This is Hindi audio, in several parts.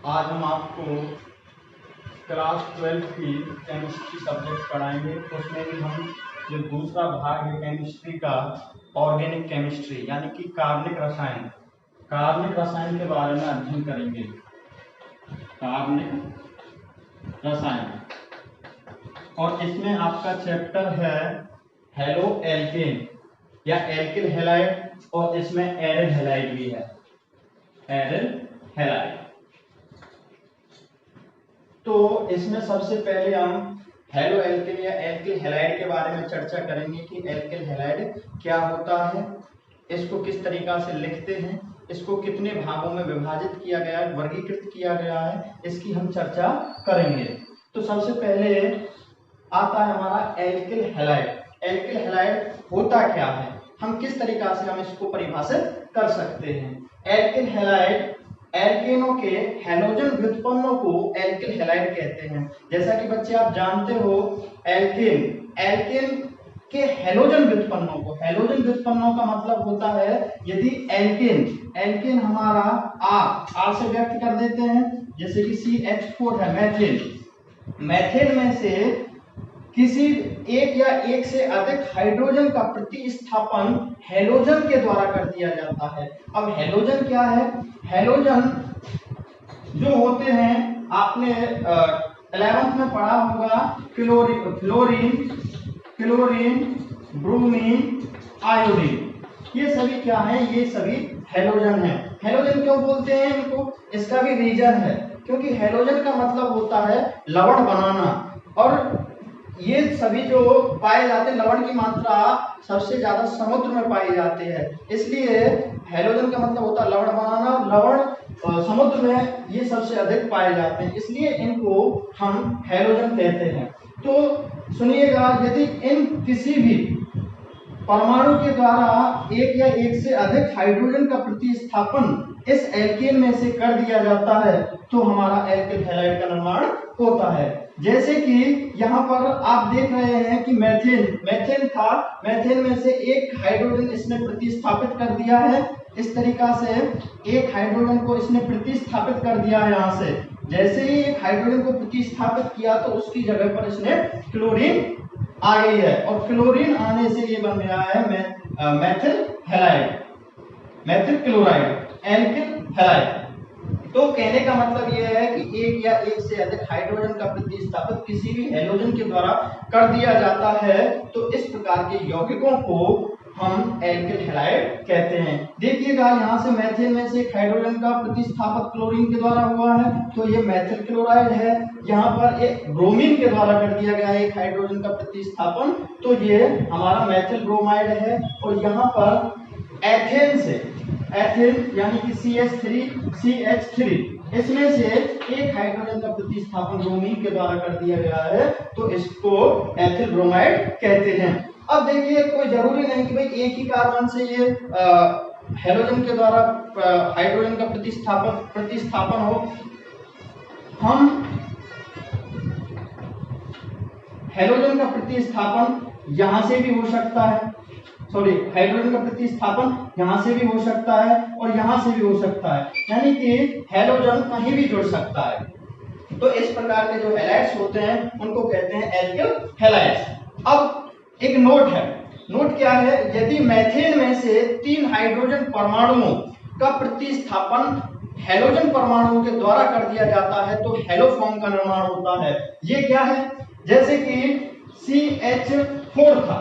आज हम आपको क्लास 12 की केमिस्ट्री सब्जेक्ट पढ़ाएंगे। तो उसमें भी हम जो दूसरा भाग है केमिस्ट्री का, ऑर्गेनिक केमिस्ट्री यानी कि कार्बनिक रसायन के बारे में अध्ययन करेंगे। कार्बनिक रसायन, और इसमें आपका चैप्टर है हेलो एल्केन या एल्किल हैलाइड, और इसमें एरिल हैलाइड भी है, एरिल हैलाइड। तो इसमें सबसे पहले हम हेलो एल्किल या एल्किल हैलाइड के बारे में चर्चा करेंगे कि एल्किल हैलाइड क्या होता है, इसको किस तरीका से लिखते हैं, इसको कितने भागों में विभाजित किया गया है, वर्गीकृत किया गया है, इसकी हम चर्चा करेंगे। तो सबसे पहले आता है हमारा एल्किल हैलाइड। एल्किल हैलाइड होता क्या है, हम किस तरीका से हम इसको परिभाषित कर सकते हैं। एल्किल हैलाइड एल्केनों के हैलोजन व्युत्पन्नों को एल्किल हैलाइड कहते हैं। जैसा कि बच्चे आप जानते हो, एल्केन के हैलोजन व्युत्पन्नों का मतलब होता है यदि एल्केन हमारा आर से व्यक्त कर देते हैं, जैसे कि CH4 है मैथेन में से किसी एक या एक से अधिक हाइड्रोजन का प्रतिस्थापन हैलोजन के द्वारा कर दिया जाता है। अब हैलोजन क्या है? हैलोजन जो होते हैं, आपने 11th में पढ़ा होगा, क्लोरीन, ब्रोमीन, आयोडीन, ये सभी क्या है? ये सभी हैलोजन है। हैलोजन क्यों बोलते हैं इनको? इसका भी रीजन है, क्योंकि हैलोजन का मतलब होता है लवण बनाना, और ये सभी जो पाए जाते हैं, लवण की मात्रा सबसे ज्यादा समुद्र में पाई जाती है, इसलिए हैलोजन का मतलब होता है लवण बनाना। लवण समुद्र में ये सबसे अधिक पाए जाते हैं, इसलिए इनको हम हैलोजन कहते हैं। तो सुनिएगा, यदि इन किसी भी परमाणु के द्वारा एक या एक से अधिक हाइड्रोजन का प्रतिस्थापन इस एल्केन में से कर दिया जाता है तो हमारा एल्किल हैलाइड का निर्माण होता है। जैसे कि यहाँ पर आप देख रहे हैं कि मैथेन था, मैथेन में से एक हाइड्रोजन इसने प्रतिस्थापित कर दिया है। इस तरीका से एक हाइड्रोजन को इसने प्रतिस्थापित कर दिया है। यहाँ से जैसे ही एक हाइड्रोजन को प्रतिस्थापित किया तो उसकी जगह पर इसने क्लोरीन आ गई है, और क्लोरीन आने से ये बन गया है Maithil halide, Maithil chloride, alkyl halide. तो कहने का मतलब यह है कि एक या एक से अधिक हाइड्रोजन का प्रतिस्थापित किसी भी हैलोजन के द्वारा कर दिया जाता है, तो इस प्रकार के यौगिकों को हम एल्किल हैलाइड कहते हैं। देखिएगा, यहाँ से मैथेन में से एक हाइड्रोजन का प्रतिस्थापित क्लोरीन के द्वारा हुआ है तो ये मैथिल क्लोराइड है। यहाँ पर एक ब्रोमीन के द्वारा कर दिया गया है एक हाइड्रोजन का प्रतिस्थापन, तो ये हमारा मैथिल ब्रोमाइड है। और यहाँ पर एथेन यानी कि CH3 इसमें से एक हाइड्रोजन का प्रतिस्थापन ब्रोमीन के द्वारा कर दिया गया है, तो इसको एथिल ब्रोमाइड कहते हैं। अब देखिए, कोई जरूरी नहीं कि भाई एक ही कार्बन से ये हैलोजन के द्वारा हाइड्रोजन का प्रतिस्थापन हो। हम हैलोजन का प्रतिस्थापन यहाँ से भी हो सकता है, हाइड्रोजन का प्रतिस्थापन यहाँ से भी हो सकता है और यहाँ से भी हो सकता है, यानी कि हैलोजन कहीं भी जुड़ सकता है। तो इस प्रकार के जो हैलाइड्स होते हैं उनको कहते हैं एल्किल हैलाइड्स। अब एक नोट क्या है? यदि मैथेन में से 3 हाइड्रोजन परमाणुओं का प्रतिस्थापन हैलोजन परमाणुओं के द्वारा कर दिया जाता है तो हैलोफॉर्म का निर्माण होता है। ये क्या है? जैसे कि CH4 था,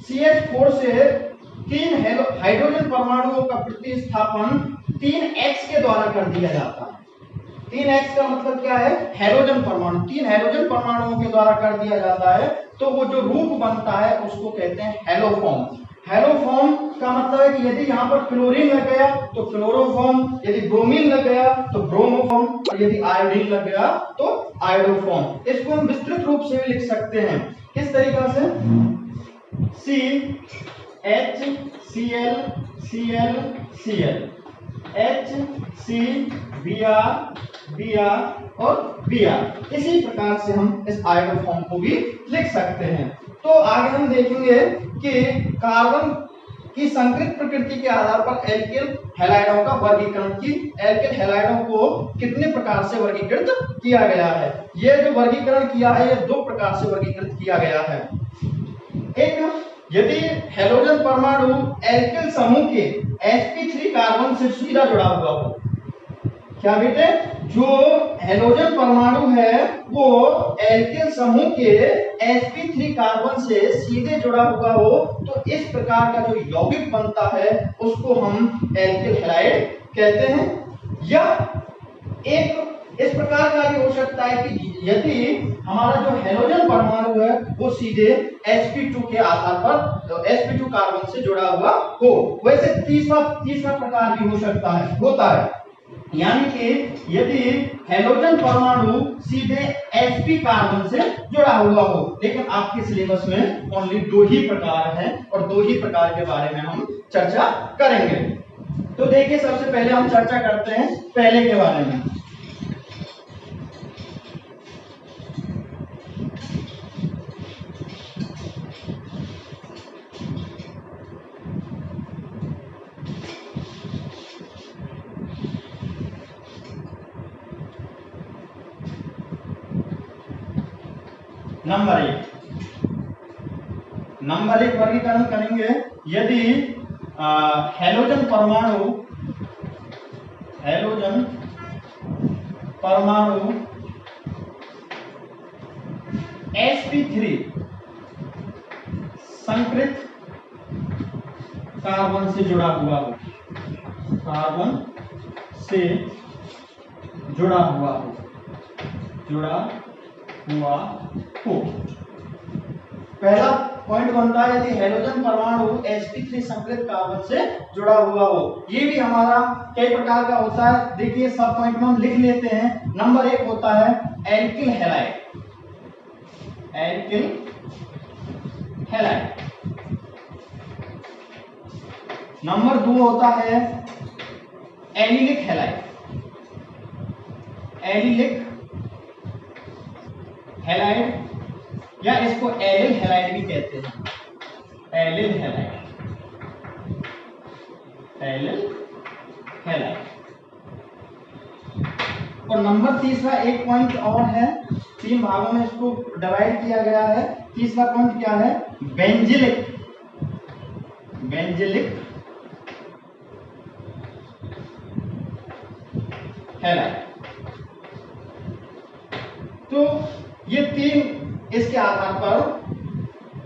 CH4 से 3 हाइड्रोजन परमाणुओं का प्रतिस्थापन 3X के द्वारा कर दिया जाता है। 3X का मतलब क्या है? हैलोजन परमाणु, 3 हैलोजन परमाणुओं के द्वारा कर दिया जाता है, तो वो जो रूप बनता है उसको कहते हैं हैलोफॉर्म। हैलोफॉर्म का मतलब है कि यदि यहाँ पर क्लोरीन लग गया तो क्लोरोफॉर्म, यदि ब्रोमीन लग गया तो ब्रोमोफॉर्म, और यदि आयोडीन लग गया तो आयोडोफॉर्म। इसको हम विस्तृत रूप से भी लिख सकते हैं। किस तरीका से? CHClClCl, HCBr और Br। इसी प्रकार से हम इस आयोडोफॉर्म को भी लिख सकते हैं। तो आगे हम देखेंगे कि कार्बन कि संकरित प्रकृति के आधार पर एल्किल हैलाइडों का वर्गीकरण की एल्किल हैलाइडों को कितने प्रकार से वर्गीकृत किया गया है। ये जो वर्गीकरण किया है, ये दो प्रकार से वर्गीकृत किया गया है। एक, यदि हैलोजन परमाणु एल्किल समूह के sp3 कार्बन से सीधा जुड़ा हुआ हो। क्या बेटे, जो हैलोजन परमाणु है वो एल्किल समूह के sp3 कार्बन से सीधे जुड़ा हुआ हो, तो इस प्रकार का जो यौगिक बनता है उसको हम एल्किल हैलाइड कहते हैं। या एक इस प्रकार का भी हो सकता है कि यदि हमारा जो हैलोजन परमाणु है वो सीधे sp2 के आधार पर sp2 कार्बन से जुड़ा हुआ हो। वैसे तीसरा प्रकार भी हो सकता है, होता है, यानी कि यदि हैलोजन परमाणु सीधे sp कार्बन से जुड़ा हुआ हो। लेकिन आपके सिलेबस में ओनली दो ही प्रकार हैं और दो ही प्रकार के बारे में हम चर्चा करेंगे। तो देखिए, सबसे पहले हम चर्चा करते हैं पहले के बारे में। नंबर एक वर्गीकरण करेंगे। यदि हैलोजन परमाणु sp3 संकरित कार्बन से जुड़ा हुआ हो, पहला पॉइंट बनता है यदि हैलोजन परमाणु sp3 संकलित कार्बन से जुड़ा हुआ हो। ये भी हमारा कई प्रकार का होता है। देखिए, सब पॉइंट में हम लिख लेते हैं। नंबर एक होता है एल्किल हैलाइड। नंबर दो होता है एलिलिक हैलाइड, या इसको एलिल हैलाइड भी कहते हैं। Allele halide. और नंबर तीसरा एक पॉइंट और है, तीन भागों में इसको डिवाइड किया गया है। तीसरा पॉइंट क्या है? Benzylic halide. तो ये तीन इसके आधार पर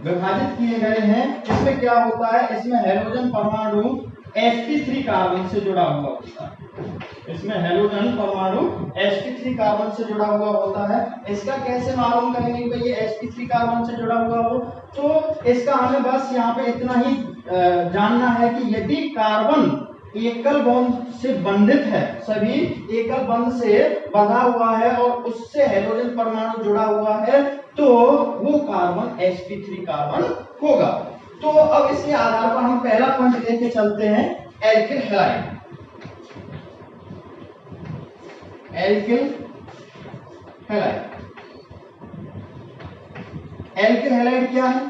विभाजित किए गए हैं। इसमें क्या होता है, इसमें हैलोजन परमाणु sp3 कार्बन से जुड़ा हुआ होता है। इसमें हैलोजन परमाणु sp3 कार्बन से जुड़ा हुआ होता है। इसका कैसे मालूम करेंगे कि ये sp3 कार्बन से जुड़ा हुआ हो? तो इसका हमें बस यहाँ पे इतना ही जानना है कि यदि कार्बन एकल बॉन्ड से बंधित है, सभी एकल बंध से बंधा हुआ है और उससे हैलोजन परमाणु जुड़ा हुआ है, तो वो कार्बन sp3 कार्बन होगा। तो अब इसके आधार पर हम पहला पॉइंट लेके चलते हैं एल्किल हैलाइड। क्या है?